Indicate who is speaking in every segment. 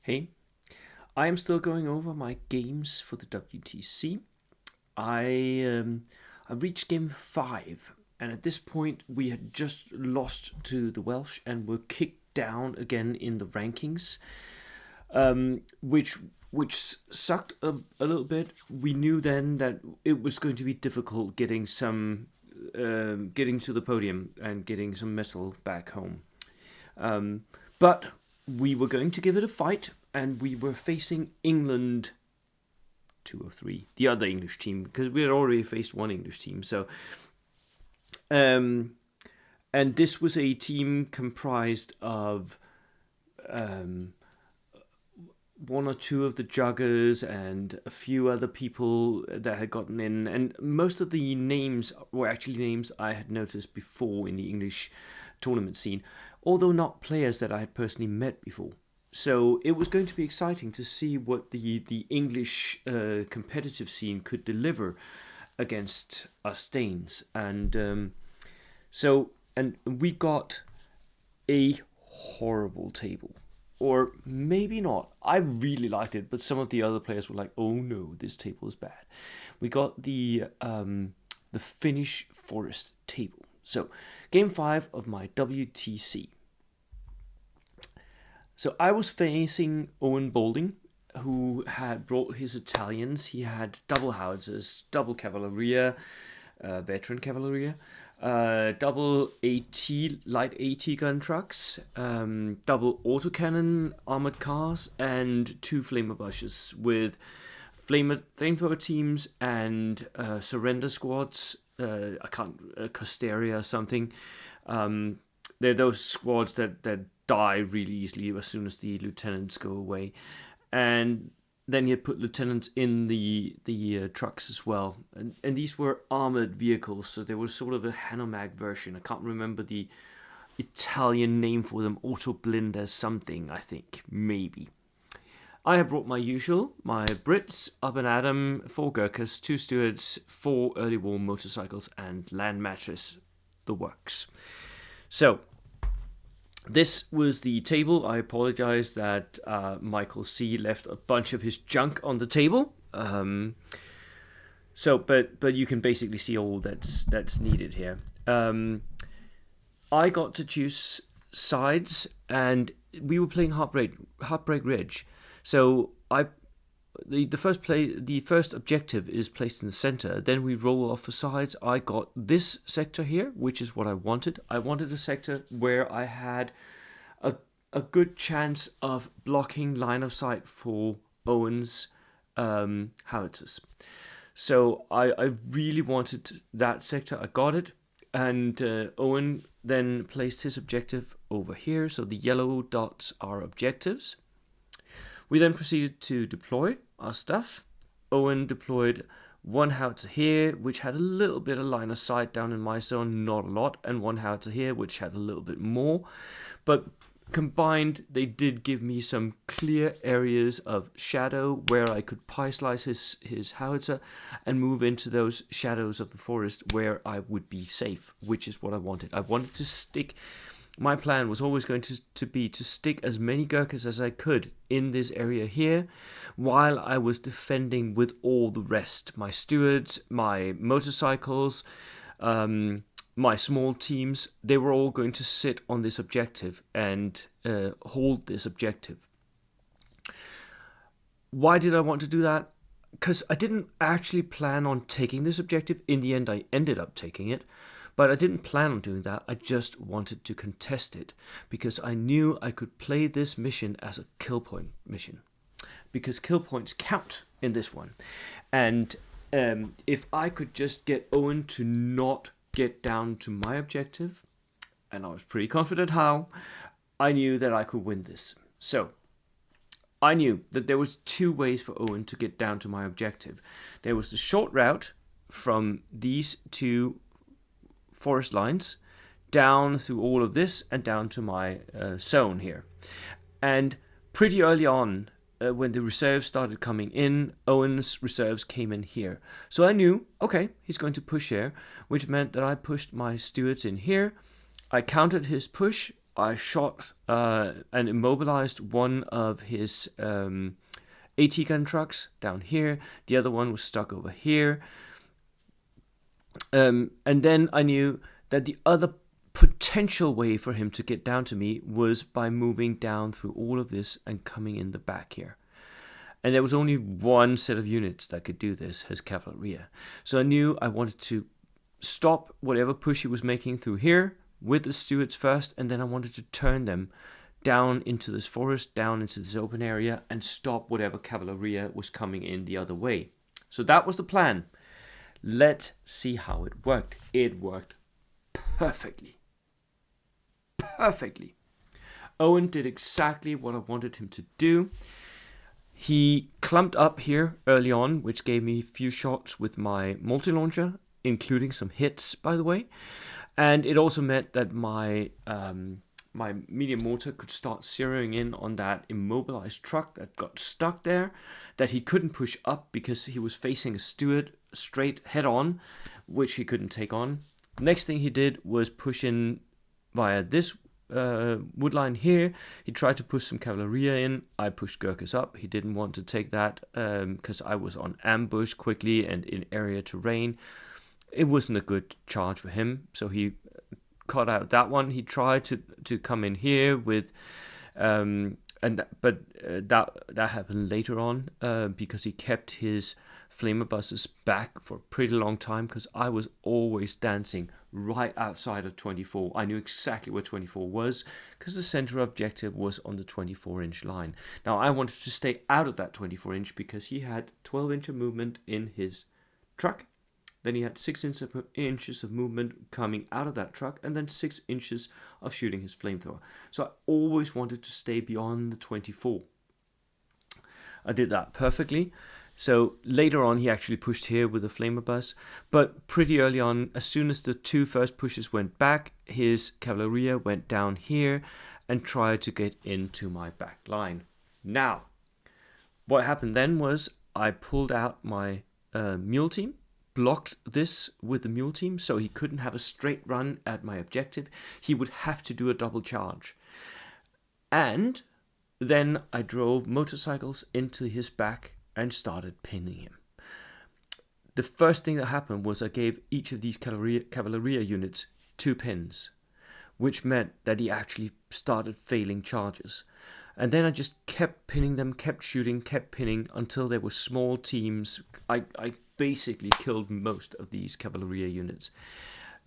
Speaker 1: Hey, I am still going over my games for the WTC. I reached game 5, and at this point we had just lost to the Welsh and were kicked down again in the rankings, which sucked a little bit. We knew then that it was going to be difficult getting to the podium and getting some metal back home. But we were going to give it a fight, and we were facing England 2 or 3, the other English team, because we had already faced one English team. So, and this was a team comprised of one or two of the juggers and a few other people that had gotten in, and most of the names were actually names I had noticed before in the English tournament scene, although not players that I had personally met before. So it was going to be exciting to see what the English competitive scene could deliver against us Danes. And we got a horrible table. Or maybe not. I really liked it, but some of the other players were like, "Oh no, this table is bad." We got the Finnish Forest table. So, game 5 of my WTC. So I was facing Owen Boulding, who had brought his Italians. He had double howitzers, double Cavalleria, veteran Cavalleria, double AT, light AT gun trucks, double autocannon armored cars, and 2 flamer bushes with flamethrower teams and surrender squads. Costeria or something. They're those squads that die really easily as soon as the lieutenants go away. And then he had put lieutenants in the trucks as well. And these were armored vehicles, so they were sort of a Hanomag version. I can't remember the Italian name for them. Autoblinder something, I think. Maybe. I have brought my usual, my Brits, up and Adam, 4 Gurkhas, 2 Stewards, 4 early war motorcycles, and land mattress, the works. So, this was the table. I apologize that Michael C. left a bunch of his junk on the table. But you can basically see all that's needed here. I got to choose sides, and we were playing Heartbreak Ridge. So the first objective is placed in the center. Then we roll off the sides. I got this sector here, which is what I wanted. I wanted a sector where I had a good chance of blocking line of sight for Owen's howitzers. So I really wanted that sector. I got it, and Owen then placed his objective over here. So the yellow dots are objectives. We then proceeded to deploy our stuff. Owen deployed 1 howitzer here, which had a little bit of line of sight down in my zone, not a lot, and 1 howitzer here, which had a little bit more. But combined, they did give me some clear areas of shadow where I could pie slice his howitzer and move into those shadows of the forest where I would be safe, which is what I wanted. I wanted to stick. My plan was always going to be to stick as many Gurkhas as I could in this area here, while I was defending with all the rest. My stewards, my motorcycles, my small teams, they were all going to sit on this objective and hold this objective. Why did I want to do that? Because I didn't actually plan on taking this objective. In the end, I ended up taking it. But I didn't plan on doing that. I just wanted to contest it because I knew I could play this mission as a kill point mission, because kill points count in this one. And if I could just get Owen to not get down to my objective, and I was pretty confident how, I knew that I could win this. So I knew that there was 2 ways for Owen to get down to my objective. There was the short route from these 2 forest lines down through all of this and down to my zone here. And pretty early on, when the reserves started coming in, Owen's reserves came in here. So I knew, okay, he's going to push here, which meant that I pushed my stewards in here. I countered his push. I shot and immobilized one of his AT gun trucks down here. The other one was stuck over here. And then I knew that the other potential way for him to get down to me was by moving down through all of this and coming in the back here. And there was only one set of units that could do this, his cavalry. So I knew I wanted to stop whatever push he was making through here with the Stuarts first, and then I wanted to turn them down into this forest, down into this open area, and stop whatever cavalry was coming in the other way. So that was the plan. Let's see how it worked. It worked perfectly. Perfectly. Owen did exactly what I wanted him to do. He clumped up here early on, which gave me a few shots with my multi-launcher, including some hits, by the way. And it also meant that my my medium mortar could start zeroing in on that immobilized truck that got stuck there, that he couldn't push up because he was facing a Stuart straight head on, which he couldn't take on. Next thing he did was push in via this wood line here. He tried to push some cavalry in. I pushed Gurkhas up. He didn't want to take that because I was on ambush quickly and in area terrain. It wasn't a good charge for him, so he cut out that one. He tried to come in here with but that happened later on because he kept his flamer buses back for a pretty long time, because I was always dancing right outside of 24. I knew exactly where 24 was because the center objective was on the 24-inch line. Now I wanted to stay out of that 24-inch because he had 12-inch of movement in his truck. Then he had 6 inches of movement coming out of that truck, and then 6 inches of shooting his flamethrower. So I always wanted to stay beyond the 24. I did that perfectly. So later on, he actually pushed here with the flamer bus. But pretty early on, as soon as the two first pushes went back, his cavalry went down here and tried to get into my back line. Now, what happened then was I pulled out my mule team, blocked this with the mule team so he couldn't have a straight run at my objective. He would have to do a double charge. And then I drove motorcycles into his back and started pinning him. The first thing that happened was I gave each of these cavalry units 2 pins, which meant that he actually started failing charges. And then I just kept pinning them, kept shooting, kept pinning until there were small teams. I basically killed most of these cavalry units,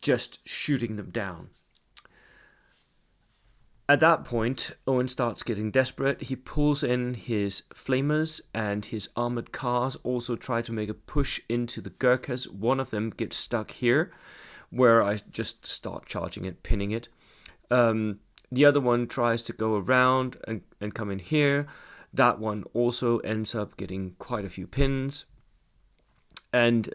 Speaker 1: just shooting them down. At that point, Owen starts getting desperate. He pulls in his flamers, and his armored cars also try to make a push into the Gurkhas. One of them gets stuck here, where I just start charging it, pinning it. The other one tries to go around and come in here. That one also ends up getting quite a few pins. And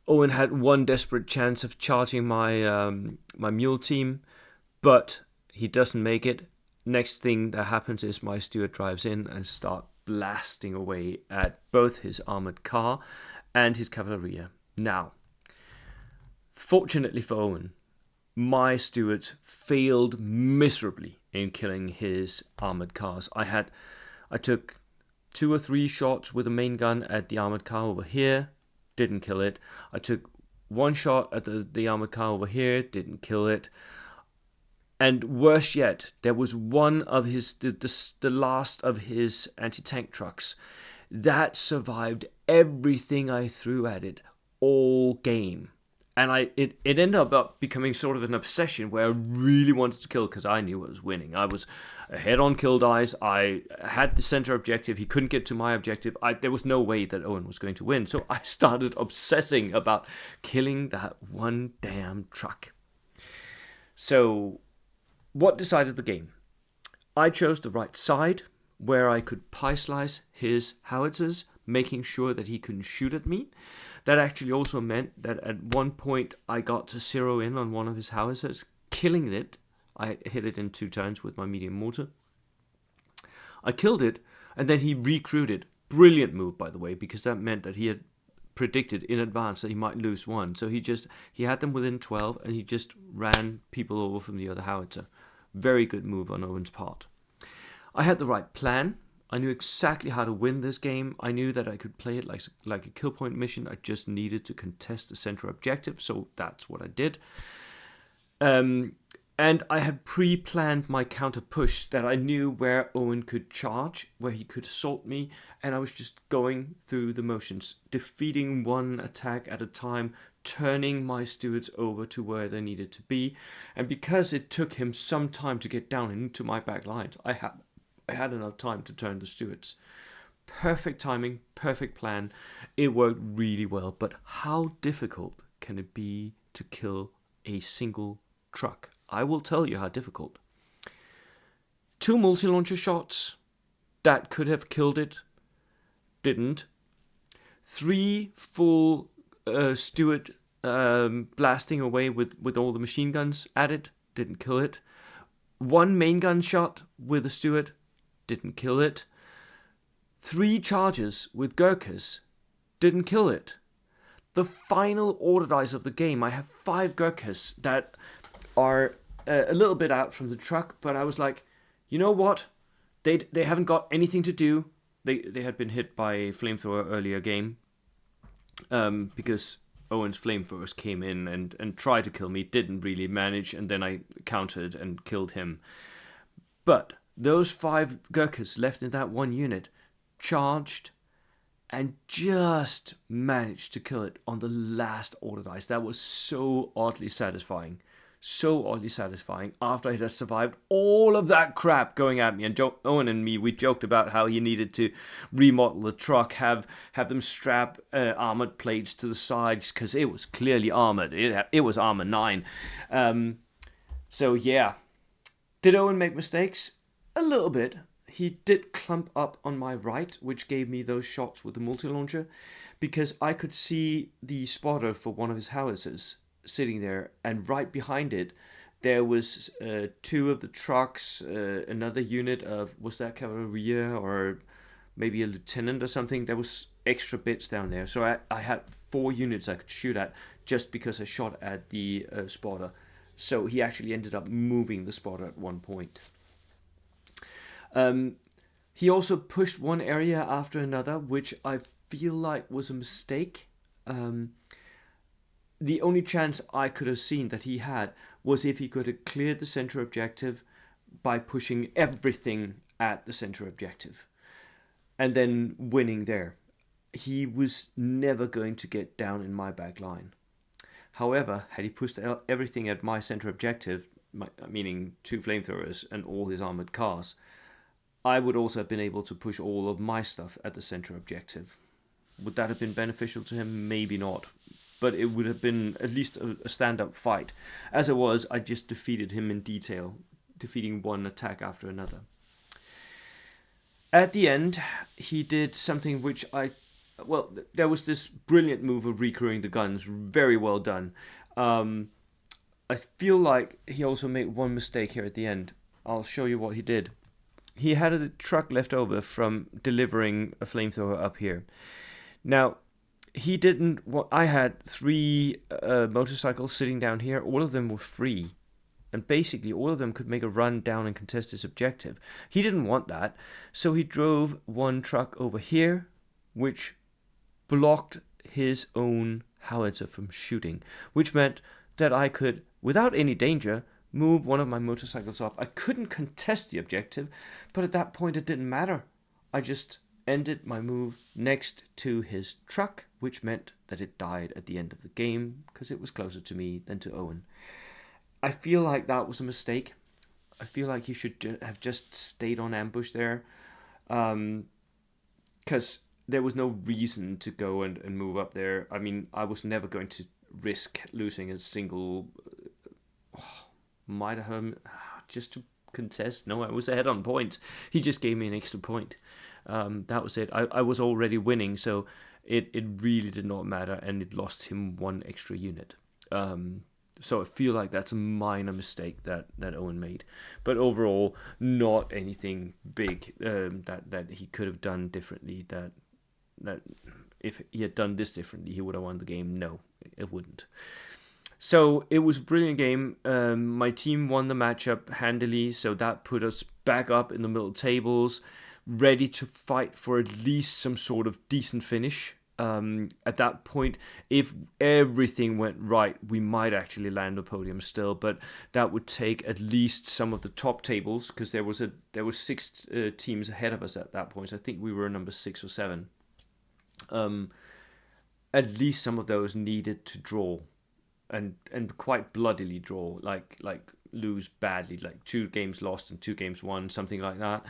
Speaker 1: Owen had one desperate chance of charging my my mule team, but he doesn't make it. Next thing that happens is my Stuart drives in and start blasting away at both his armored car and his cavalry. Now, fortunately for Owen, my Stuarts failed miserably in killing his armored cars. I took 2 or 3 shots with a main gun at the armored car over here, didn't kill it. I took 1 shot at the armored car over here, didn't kill it. And worse yet, there was one of the last of his anti-tank trucks that survived everything I threw at it all game. And it ended up becoming sort of an obsession where I really wanted to kill because I knew I was winning. I was ahead on kill dice. I had the center objective. He couldn't get to my objective. There was no way that Owen was going to win. So I started obsessing about killing that one damn truck. So what decided the game? I chose the right side where I could pie slice his howitzers, making sure that he couldn't shoot at me. That actually also meant that at one point I got to zero in on one of his howitzers, killing it. I hit it in 2 turns with my medium mortar. I killed it, and then he recruited. Brilliant move, by the way, because that meant that he had predicted in advance that he might lose one. So he had them within 12, and he just ran people over from the other howitzer. Very good move on Owen's part. I had the right plan. I knew exactly how to win this game. I knew that I could play it like a kill point mission. I just needed to contest the center objective, so that's what I did. And I had pre-planned my counter push that I knew where Owen could charge, where he could assault me, and I was just going through the motions, defeating one attack at a time, turning my stewards over to where they needed to be. And because it took him some time to get down into my back lines, I had enough time to turn the stewards. Perfect timing, perfect plan. It worked really well. But how difficult can it be to kill a single truck? I will tell you how difficult. 2 multi-launcher shots that could have killed it, didn't. 3 full Stewart blasting away with all the machine guns at it, didn't kill it. 1 main gun shot with a Stewart, didn't kill it. 3 charges with Gurkhas, didn't kill it. The final order dice of the game, I have 5 Gurkhas that are a little bit out from the truck, but I was like, you know what? They haven't got anything to do. They had been hit by a flamethrower earlier game, because Owen's flamethrowers came in and tried to kill me, didn't really manage, and then I countered and killed him. But those 5 Gurkhas left in that 1 unit charged and just managed to kill it on the last order dice. That was so oddly satisfying. So oddly satisfying after I had survived all of that crap going at me. And Owen and me, we joked about how he needed to remodel the truck, have them strap armored plates to the sides because it was clearly armored. It was armor 9. So yeah. Did Owen make mistakes? A little bit. He did clump up on my right, which gave me those shots with the multi-launcher, because I could see the spotter for one of his howitzers sitting there, and right behind it there was 2 of the trucks, another unit of, was that cavalry or maybe a lieutenant or something. There was extra bits down there, so I had 4 units I could shoot at just because I shot at the spotter. So he actually ended up moving the spotter at one point. He also pushed one area after another, which I feel like was a mistake. The only chance I could have seen that he had was if he could have cleared the center objective by pushing everything at the center objective and then winning there. He was never going to get down in my back line. However, had he pushed everything at my center objective, meaning 2 flamethrowers and all his armored cars, I would also have been able to push all of my stuff at the center objective. Would that have been beneficial to him? Maybe not. But it would have been at least a stand-up fight. As it was, I just defeated him in detail, defeating one attack after another. At the end, he did something which there was this brilliant move of recrewing the guns, very well done. I feel like he also made one mistake here at the end. I'll show you what he did. He had a truck left over from delivering a flamethrower up here. Now, he didn't. I had 3 motorcycles sitting down here. All of them were free, and basically all of them could make a run down and contest his objective. He didn't want that, so he drove 1 truck over here, which blocked his own howitzer from shooting, which meant that I could, without any danger, move one of my motorcycles up. I couldn't contest the objective, but at that point it didn't matter. I just ended my move next to his truck, which meant that it died at the end of the game because it was closer to me than to Owen. I feel like that was a mistake. I feel like he should have just stayed on ambush there, because there was no reason to go and move up there. I mean, I was never going to risk losing a single might have just to contest. No, I was ahead on points. He just gave me an extra point. That was it. I was already winning, so it really did not matter, and it lost him 1 extra unit. So I feel like that's a minor mistake that Owen made, but overall not anything big that he could have done differently. That if he had done this differently, he would have won the game. No, it wouldn't. So it was a brilliant game. My team won the matchup handily, so that put us back up in the middle tables, ready to fight for at least some sort of decent finish. At that point, if everything went right, we might actually land the podium still, but that would take at least some of the top tables, because there were six teams ahead of us at that point. So I think we were number 6 or 7. At least some of those needed to draw, and quite bloodily draw, like lose badly, like 2 games lost and 2 games won, something like that.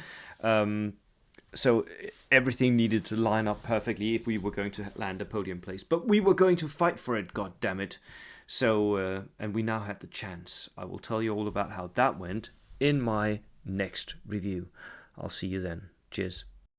Speaker 1: So everything needed to line up perfectly if we were going to land a podium place. But we were going to fight for it, god damn it. So, and we now have the chance. I will tell you all about how that went in my next review. I'll see you then. Cheers.